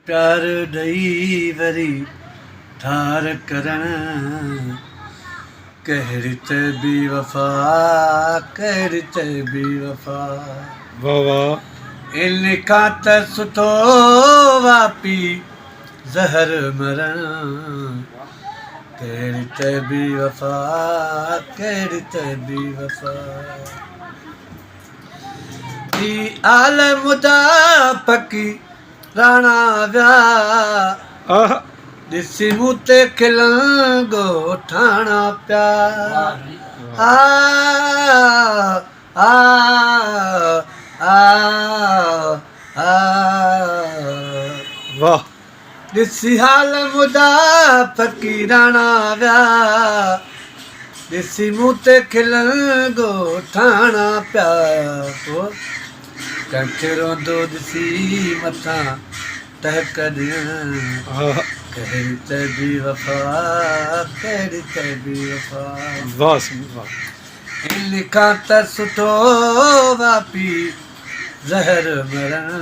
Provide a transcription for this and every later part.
प्यार ॾई वरी ठार करण कहिड़ी त बेवफा कहिड़ी त बेवफा वाह वाह इन खां त सुठो वापी ज़हर मरण कहिड़ी त बेवफा कहिड़ी त बेवफा दी आलम दा पकी राणा विया आह ॾिसी मूं ते खिलंदो ठाणा पिया आ आ आ आ वाह ॾिसी हाल मुदा फ़क़ीराणा विया ॾिसी मूं ते खिलंदो ठाणा पिया पोइ कंहिंखे रोंदो ॾिसी मथां टहक ॾियण आह कहिड़ी त बेवफा कहिड़ी त बेवफा वाह सिंह वाह इन खां त सुठो वापी ज़हर मरण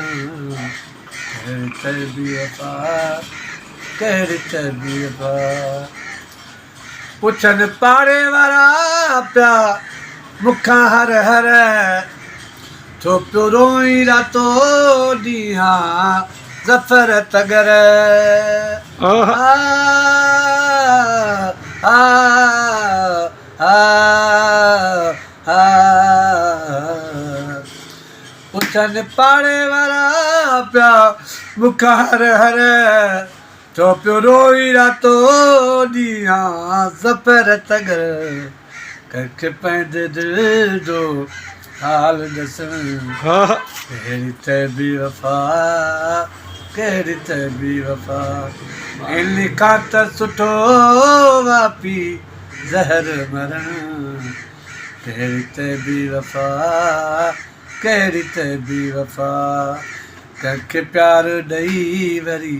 कहिड़ी त बेवफा कहिड़ी त बेवफा पुछनि पाड़े वारा पिया मूंखां हर हर छो पियो रोई रातो ॾींहुं ज़फ़र तगर आह आ आ आ आ पुछनि पाड़े वारा पिया मूंखां हर हर छो पियो रोई रातो ॾींहुं ज़फ़र तगर कंहिंखे पंहिंजे दिलि जो हाल ॾसण आह कहिड़ी त बेवफा कहिड़ी त बेवफा इन खां त सुठो वापी ज़हर मरण कहिड़ी त बेवफा कहिड़ी त बेवफा कंहिंखे प्यार ॾई वरी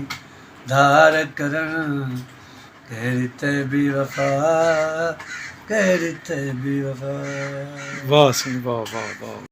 धार करण कहिड़ी त बेवफा कहिड़ी त बेवफा वाह सिंह वाह वाह वाह